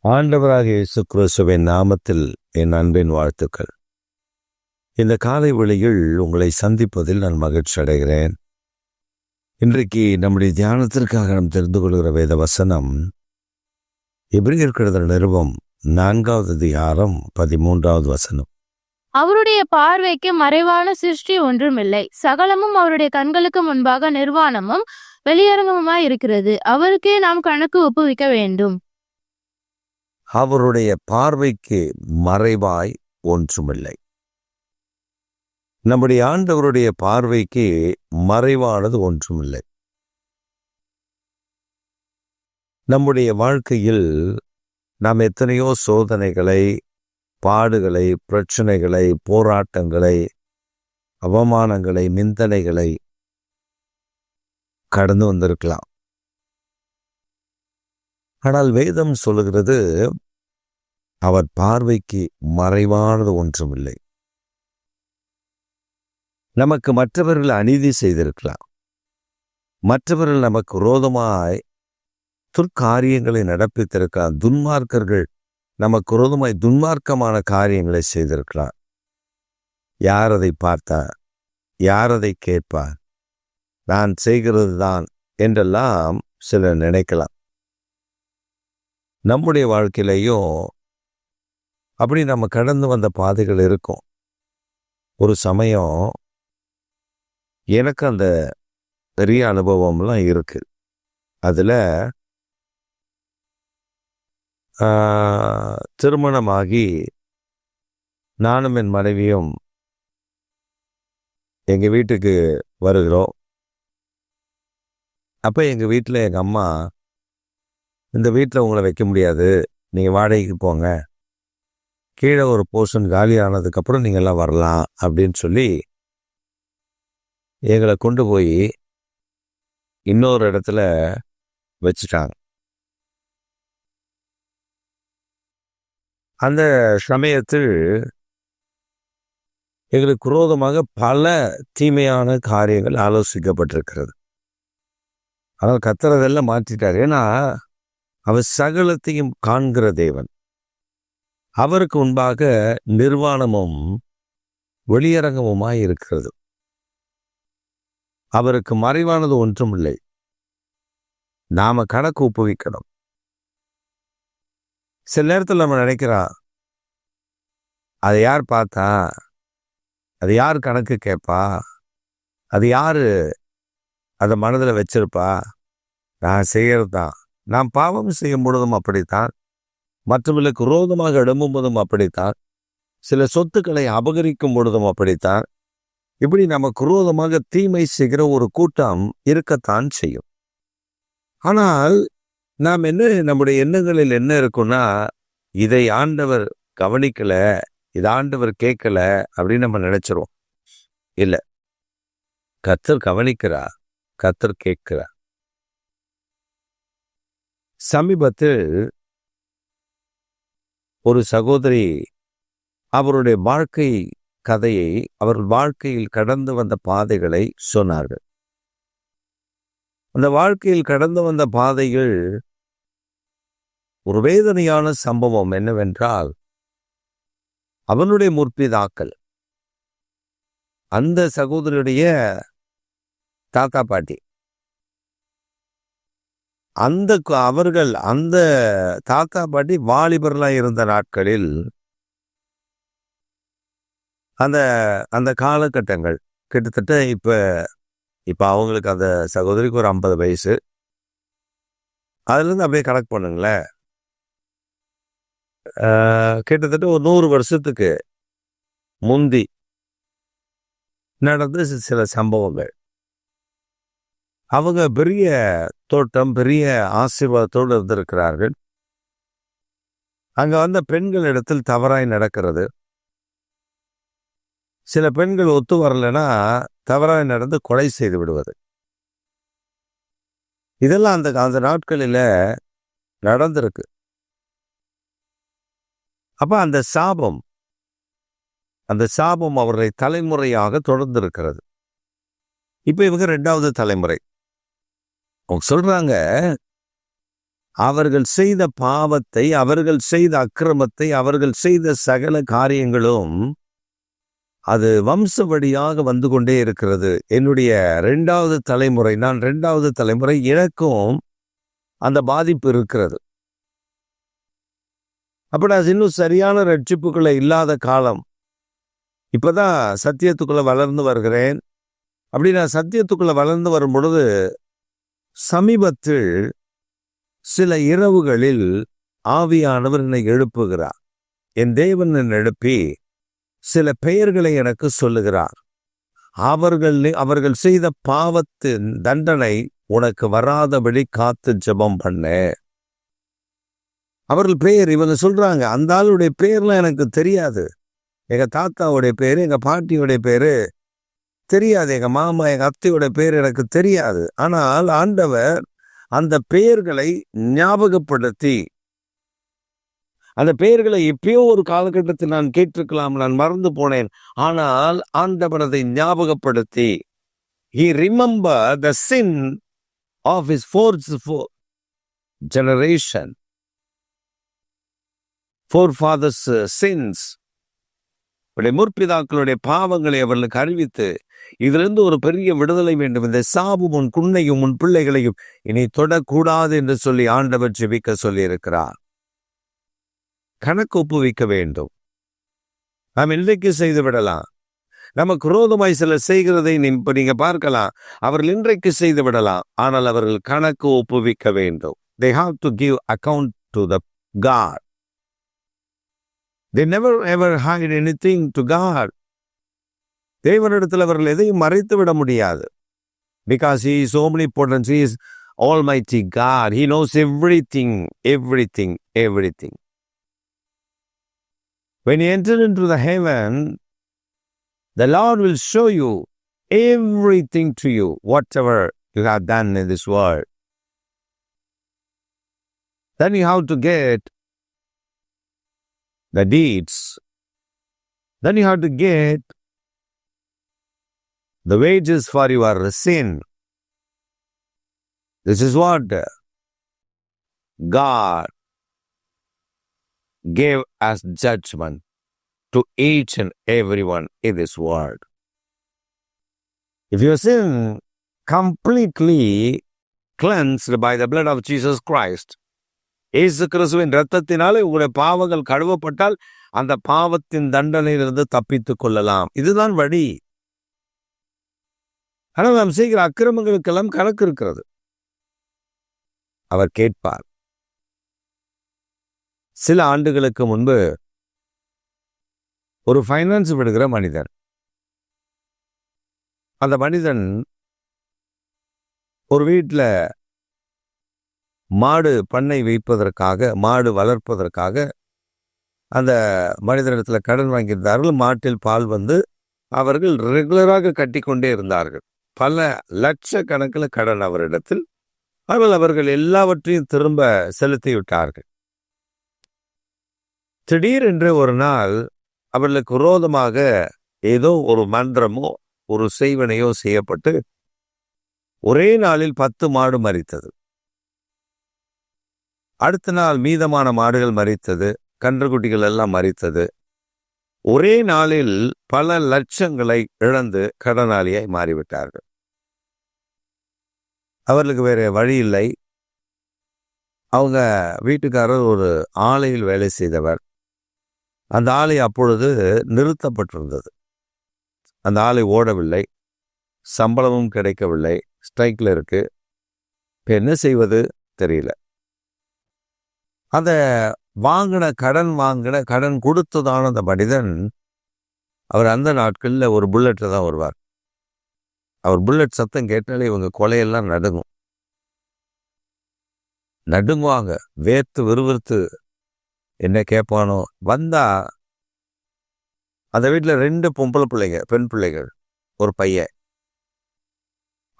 ஆண்டவராக இயேசு கிறிஸ்துவின் நாமத்தில் என் அன்பின் வாழ்த்துக்கள். இந்த காலை வேளையில் உங்களை சந்திப்பதில் நான் மகிழ்ச்சி அடைகிறேன். இன்றைக்கு நம்முடைய தியானத்திற்காக நாம் தெரிந்து கொள்கிற வேத வசனம் எபிரேயர் நிருபம் 4வது அதிகாரம் 13வது வசனம். அவருடைய பார்வைக்கு மறைவான சிருஷ்டி ஒன்றுமில்லை, சகலமும் அவருடைய கண்களுக்கு முன்பாக நிர்வாணமும் வெளியரங்கமுமாய் இருக்கிறது, அவருக்கே நாம் கணக்கு ஒப்புவிக்க வேண்டும். அவருடைய பார்வைக்கு மறைவாய் ஒன்றுமில்லை. நம்முடைய ஆண்டவருடைய பார்வைக்கு மறைவானது ஒன்றுமில்லை. நம்முடைய வாழ்க்கையில் நாம் எத்தனையோ சோதனைகளை, பாடுகளை, பிரச்சனைகளை, போராட்டங்களை, அவமானங்களை, நிந்தனைகளை கடந்து வந்திருக்கலாம். ஆனால் வேதம் சொல்லுகிறது, அவர் பார்வைக்கு மறைவானது ஒன்றுமில்லை. நமக்கு மற்றவர்கள் அநீதி செய்திருக்கலாம், மற்றவர்கள் நமக்கு விரோதமாய் துர்க்காரியங்களை நடப்பித்திருக்கலாம், துன்மார்க்கர்கள் நமக்கு விரோதமாய் துன்மார்க்கமான காரியங்களை செய்திருக்கலாம். யார் அதை பார்த்தார், யார் அதை கேட்பார், நான் செய்கிறது தான் என்றெல்லாம் சிலர் நினைக்கலாம். நம்முடைய வாழ்க்கையிலையும் அப்படி நம்ம கடந்து வந்த பாதைகள் இருக்கும். ஒரு சமயம் எனக்கு அந்த பெரிய அனுபவம்லாம் இருக்கு. அதில் திருமணமாகி நானும் என் மனைவியும் எங்கள் வீட்டுக்கு வருகிறோம். அப்போ எங்கள் வீட்டில் எங்கள் அம்மா, இந்த வீட்டில் உங்களை வைக்க முடியாது, நீங்கள் வாடகைக்கு போங்க, கீழே ஒரு போர்ஷன் காலி ஆனதுக்கப்புறம் நீங்கள்லாம் வரலாம் அப்படின்னு சொல்லி எங்களை கொண்டு போய் இன்னொரு இடத்துல வச்சுட்டாங்க. அந்த சமயத்தில் எங்களுக்கு விரோதமாக பல தீமையான காரியங்கள் ஆலோசிக்கப்பட்டிருக்கிறது. ஆனால் கர்த்தர் அதெல்லாம் மாற்றிட்டார். ஏன்னா அவர் சகலத்தையும் காண்கிற தேவன். அவருக்கு முன்பாக நிர்வாணமும் வெளியரங்கமுமாய் இருக்கிறது. அவருக்கு மறைவானது ஒன்றும் இல்லை. நாம கணக்கு ஒப்புவிக்கணும். சில நேரத்தில் நம்ம நினைக்கிறோம், அதை யார் பார்த்தா, அது யார் கணக்கு கேட்பா, அது யாரு அதை மனதில் வச்சிருப்பா, நான் செய்கிறது தான். நாம் பாவம் செய்யும் பொழுதும் அப்படித்தான், மற்றவர்களுக்கு விரோதமாக எழும்பும் போதும் அப்படித்தான், சில சொத்துக்களை அபகரிக்கும் பொழுதும் அப்படித்தான். இப்படி நமக்கு விரோதமாக தீமை செய்கிற ஒரு கூட்டம் இருக்கத்தான் செய்யும். ஆனால் நாம் நம்முடைய எண்ணங்களில் என்ன இருக்குன்னா, இதை ஆண்டவர் கவனிக்கல, இதை ஆண்டவர் கேட்கல அப்படின்னு நம்ம நினைச்சிருவோம். இல்லை, கர்த்தர் கவனிக்கிறார், கர்த்தர் கேட்கிறார். சமீபத்தில் ஒரு சகோதரி அவருடைய வாழ்க்கை கதையை, அவர் வாழ்க்கையில் கடந்து வந்த பாதைகளை சொன்னார்கள். அந்த வாழ்க்கையில் கடந்து வந்த பாதைகள் ஒரு வேதனையான சம்பவம் என்னவென்றால், அவனுடைய முற்பிதாக்கள், அந்த சகோதரியுடைய தாத்தா பாட்டி, அவர்கள் அந்த தாத்தா பாட்டி வாலிபர்களாக இருந்த நாட்களில் அந்த அந்த காலகட்டங்கள் கிட்டத்தட்ட இப்போ அவங்களுக்கு, அந்த சகோதரிக்கு ஒரு 50 வயசு. அதுலேருந்து அப்படியே கணக்கு பண்ணுங்களேன், கிட்டத்தட்ட ஒரு 100 வருஷத்துக்கு முந்தி நடந்த சில சம்பவங்கள். அவங்க பெரிய தோட்டம், பெரிய ஆசீர்வாதத்தோடு இருந்திருக்கிறார்கள். அங்கே வந்த பெண்கள் இடத்தில் தவறாய் நடக்கிறது. சில பெண்கள் ஒத்து வரலைன்னா தவறாய் நடந்து கொலை செய்து விடுவது, இதெல்லாம் அந்த நாட்களில் நடந்திருக்கு. அப்ப அந்த சாபம் அவர்களை தலைமுறையாக தொடர்ந்து இருக்கிறது. இப்ப இவங்க 2வது தலைமுறை. அவங்க சொல்றாங்க, அவர்கள் செய்த பாவத்தை, அவர்கள் செய்த அக்கிரமத்தை, அவர்கள் செய்த சகல காரியங்களும் அது வம்ச வழியாக வந்து கொண்டே இருக்கிறது. என்னுடைய 2வது தலைமுறை, நான் 2வது தலைமுறை, எனக்கும் அந்த பாதிப்பு இருக்கிறது. அப்ப நான் இன்னும் சரியான ரட்சிப்புக்குள்ள இல்லாத காலம். இப்பதான் சத்தியத்துக்குள்ள வளர்ந்து வருகிறேன். அப்படி நான் சத்தியத்துக்குள்ள வளர்ந்து வரும் பொழுது சமீபத்தில் சில இரவுகளில் ஆவியானவர் என்னை எழுப்புகிறார். என் தேவன் என்னை எழுப்பி சில பெயர்களை எனக்கு சொல்லுகிறார். அவர்கள் செய்த பாவத்தின் தண்டனை உனக்கு வராதபடி காத்து ஜெபம் பண்ணு. அவர்கள் பெயர் இவங்க சொல்றாங்க. அந்த ஆளுடைய பெயர்லாம் எனக்கு தெரியாது. எங்க தாத்தாவுடைய பேரு, எங்க பாட்டியுடைய பேரு தெரியாது, எங்க மாமா எங்க அத்தையோட பேர் எனக்கு தெரியாது. ஆனால் ஆண்டவர் அந்த பெயர்களை ஞாபகப்படுத்தி, அந்த பெயர்களை எப்பயோ ஒரு காலகட்டத்தில் நான் கேட்டிருக்கலாம், நான் மறந்து போனேன். ஆனால் ஆண்டவர் அதை ஞாபகப்படுத்தி, he remember the sin of his fourth generation, forefathers sins. முற்பிதாக்களுடைய பாவங்களை அவர்களுக்கு அறிவித்து, இதிலிருந்து ஒரு பெரிய விடுதலை வேண்டும், இந்த சாபும் உன் குன்னையும் உன் பிள்ளைகளையும் இனி தொடக்கூடாது என்று சொல்லி ஆண்டவர் ஜெபிக்க சொல்லி இருக்கிறார். கணக்கு ஒப்புவிக்க வேண்டும். நாம் இன்றைக்கு செய்து விடலாம். நமக்கு விரோதமாய் சிலர் செய்கிறதை இப்ப நீங்க பார்க்கலாம். அவர்கள் இன்றைக்கு செய்து விடலாம். ஆனால் அவர்கள் கணக்கு ஒப்புவிக்க வேண்டும். They have to give account to the God. They never ever hide anything to God. தேவனிடத்தில் அவர்கள் எதையும் மறைத்து விட முடியாது. Because he is omnipotent, he is almighty God. He knows everything, everything, everything. When you enter into the heaven, the Lord will show you everything to you, whatever you have done in this world. Then you have to get the deeds. Then you have to get the wages for your sin. This is what God gave as judgment to each and everyone in this world. If your sin completely cleansed by the blood of Jesus Christ, இயேசு கிறிஸ்துவின் இரத்தத்தினாலே உங்களுடைய பாவங்கள் கழுவப்பட்டால் அந்த பாவத்தின் தண்டனையிலிருந்து தப்பித்துக் கொள்ளலாம். இதுதான் வழி. ஆனால் நாம் செய்கிற அக்கிரமங்களுக்கெல்லாம் கணக்கு இருக்கிறது. அவர் கேட்பார். சில ஆண்டுகளுக்கு முன்பு ஒரு ஃபைனான்ஸ் விடுகிற மனிதன், அந்த மனிதன் ஒரு வீட்டில் மாடு பண்ணை வைப்பதற்காக, மாடு வளர்ப்பதற்காக அந்த மனிதனிடத்தில் கடன் வாங்கியிருந்தார்கள். மாட்டில் பால் வந்து அவர்கள் ரெகுலராக கட்டி கொண்டே இருந்தார்கள். பல லட்சக்கணக்கில் கடன் அவரிடத்தில். அவர்கள் எல்லாவற்றையும் திரும்ப செலுத்திவிட்டார்கள். திடீரென்று ஒரு நாள் அவர்களுக்கு விரோதமாக ஏதோ ஒரு மந்திரமோ ஒரு செய்வனையோ செய்யப்பட்டு ஒரே நாளில் 10 மாடு மரித்தது. அடுத்த நாள் மீதமான மாடுகள் மரித்தது, கன்றுக்குட்டிகள் எல்லாம் மரித்தது. ஒரே நாளில் பல லட்சங்களை இழந்து கடனாளியாய் மாறிவிட்டார்கள். அவர்களுக்கு வேற வழி இல்லை. அவங்க வீட்டுக்காரர் ஒரு ஆலையில் வேலை செய்தவர். அந்த ஆலை அப்பொழுது நிறுத்தப்பட்டிருந்தது. அந்த ஆலை ஓடவில்லை, சம்பளமும் கிடைக்கவில்லை, ஸ்ட்ரைக்கில் இருக்கு. இப்போ என்ன செய்வது தெரியல. அந்த கடன் கொடுத்ததான அந்த மனிதன், அவர் அந்த நாட்களில் ஒரு புல்லட்டில் தான் வருவார். அவர் புல்லட் சத்தம் கேட்டாலே இவங்க கொலையெல்லாம் நடுங்குவாங்க, வேர்த்து விறுவிறுத்து என்ன கேட்பானோ. வந்தா அந்த வீட்டில் 2 பொம்பளை பிள்ளைங்க, பெண் பிள்ளைகள், ஒரு பையன்.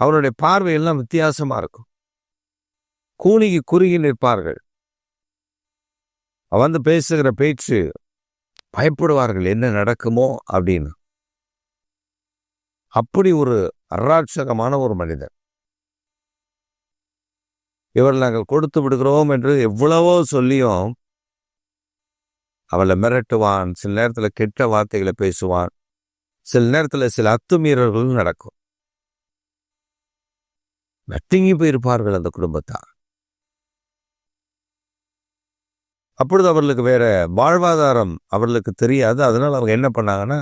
அவருடைய பார்வையெல்லாம் வித்தியாசமா இருக்கும். கூனிக்கு குறுகி நிற்பார்கள். வந்து பேசுகிற பேச்சு பயப்படுவார்கள், என்ன நடக்குமோ அப்படின்னு. அப்படி ஒரு அராட்சகமான ஒரு மனிதன். இவர்கள் நாங்கள் கொடுத்து விடுகிறோம் என்று எவ்வளவோ சொல்லியும் அவளை மிரட்டுவான். சில நேரத்தில் கெட்ட வார்த்தைகளை பேசுவான். சில நேரத்தில் சில அத்துமீறல்களும் நடக்கும். நட்டுங்கி போயிருப்பார்கள் அந்த குடும்பத்தார். அப்பொழுது அவர்களுக்கு வேற வாழ்வாதாரம் அவர்களுக்கு தெரியாது. அதனால அவங்க என்ன பண்ணாங்கன்னா,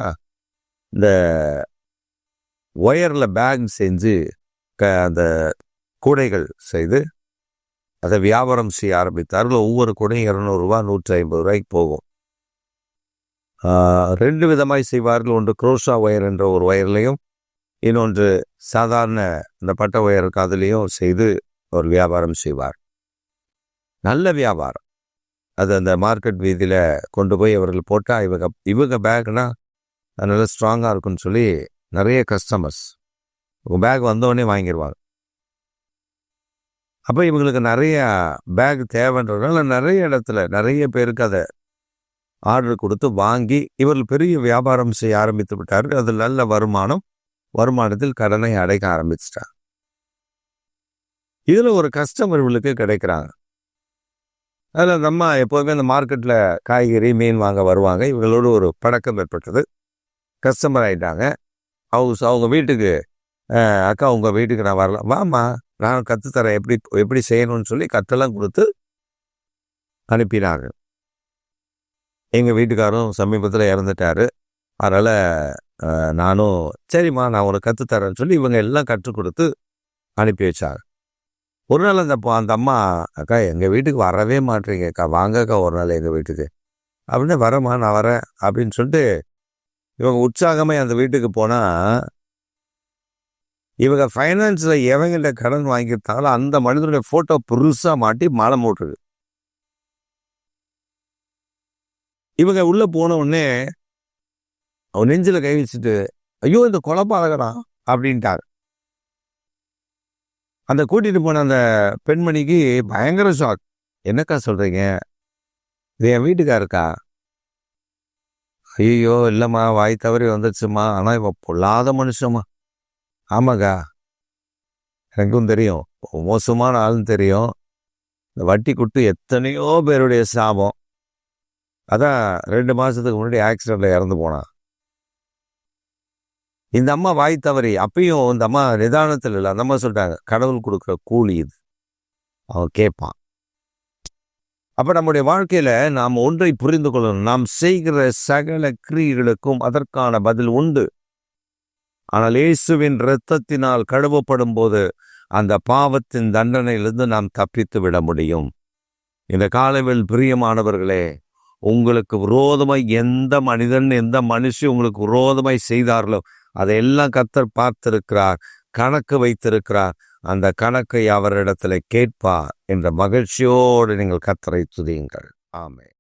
இந்த ஒயர்ல பேக் செஞ்சு அந்த கூடைகள் செய்து அதை வியாபாரம் செய்ய ஆரம்பித்தார்கள். ஒவ்வொரு கூடையும் 200 ரூபா 150 ரூபாய்க்கு போகும். 2 விதமாய் செய்வார்கள். ஒன்று குரோஷா ஒயர் என்ற ஒரு ஒயர்லையும், இன்னொன்று சாதாரண இந்த பட்ட ஒயருக்கு அதுலேயும் செய்து ஒரு வியாபாரம் செய்வார். நல்ல வியாபாரம். அது அந்த மார்க்கெட் வீதியில் கொண்டு போய் அவர்கள் போட்டால் இவங்க பேக்னா நல்லா ஸ்ட்ராங்காக இருக்குன்னு சொல்லி நிறைய கஸ்டமர்ஸ் உங்கள் பேக் வந்தோடனே வாங்கிடுவாங்க. அப்போ இவங்களுக்கு நிறைய பேக் தேவைன்றதுனால நிறைய இடத்துல நிறைய பேருக்கு அதை ஆர்டர் கொடுத்து வாங்கி இவர்கள் பெரிய வியாபாரம் செய்ய ஆரம்பித்து விட்டார்கள். அதில் நல்ல வருமானத்தில் கடனை அடைக்க ஆரம்பிச்சிட்டாங்க. இதில் ஒரு கஸ்டமர் இவர்களுக்கு கிடைக்கிறாங்க. அதில் நம்ம எப்போதுமே அந்த மார்க்கெட்டில் காய்கறி மீன் வாங்க வருவாங்க. இவங்களோட ஒரு பழக்கம் ஏற்பட்டது. கஸ்டமர் ஆகிட்டாங்க. அவங்க வீட்டுக்கு, அக்கா உங்கள் வீட்டுக்கு நான் வரலாம், வாம்மா நான் கற்றுத்தரேன் எப்படி செய்யணும்னு சொல்லி கற்றெல்லாம் கொடுத்து அனுப்பினாங்க. எங்கள் வீட்டுக்காரும் சமீபத்தில் இறந்துட்டார். அதனால் நானும் சரிம்மா நான் உனக்கு கற்றுத்தரேன்னு சொல்லி இவங்க எல்லாம் கற்றுக் கொடுத்து அனுப்பி வச்சாங்க. ஒரு நாள் அந்த அம்மா, அக்கா எங்கள் வீட்டுக்கு வரவே மாட்டேறீங்க அக்கா, வாங்கக்கா ஒரு நாள் எங்கள் வீட்டுக்கு அப்படின்னு. வரேம்மா நான் வரேன் அப்படின்னு சொல்லிட்டு இவங்க உற்சாகமாக அந்த வீட்டுக்கு போனால், இவங்க ஃபைனான்ஸில் எவங்கிட்ட கடன் வாங்கியிருந்தாங்களோ அந்த மனிதனுடைய ஃபோட்டோ பெருசாக மாட்டி மாலை மூட்டுது. இவங்க உள்ளே போன உடனே அவன் நெஞ்சில் கை வச்சுட்டு, ஐயோ இந்த கொலைபாதகனா அப்படின்ட்டார். அந்த கூட்டிகிட்டு போன அந்த பெண்மணிக்கு பயங்கர ஷாக். என்னக்கா சொல்கிறீங்க, இது என் வீட்டுக்காருக்கா? ஐயோ இல்லைம்மா, வாய் தவறி வந்துடுச்சுமா, ஆனால் இவன் பொல்லாத மனுஷம்மா. ஆமாக்கா எனக்கும் தெரியும், மோசமான ஆளுன்னு தெரியும். இந்த வட்டி குட்டு எத்தனையோ பேருடைய சாபம். அதான் 2 மாதத்துக்கு முன்னாடி ஆக்சிடெண்ட்டில் இறந்து போனான். இந்த அம்மா வாய் தவறி, அப்பயும் இந்த அம்மா நிதானத்தில் இல்லை. அந்த அம்மா சொல்லிட்டாங்க, கடவுள் கொடுக்குற கூலி இது, அவன் கேட்பான். அப்போ நம்முடைய வாழ்க்கையில் நாம் ஒன்றை புரிந்து கொள்ளணும். நாம் செய்கிற சகல கிரியைகளுக்கும் அதற்கான பதில் உண்டு. ஆனால் இயேசுவின் இரத்தத்தினால் கழுவப்படும் போது அந்த பாவத்தின் தண்டனையிலிருந்து நாம் தப்பித்து விட முடியும். இந்த காலவில் பிரியமானவர்களே, உங்களுக்கு விரோதமாய் எந்த மனிதன் எந்த மனுஷி உங்களுக்கு விரோதமாய் செய்தார்களோ அதையெல்லாம் கர்த்தர் பார்த்திருக்கிறார், கணக்கு வைத்திருக்கிறார். அந்த கணக்கை அவரிடத்துல கேட்பார் என்ற மகிழ்ச்சியோடு நீங்கள் கர்த்தரை துதியுங்கள். ஆமென்.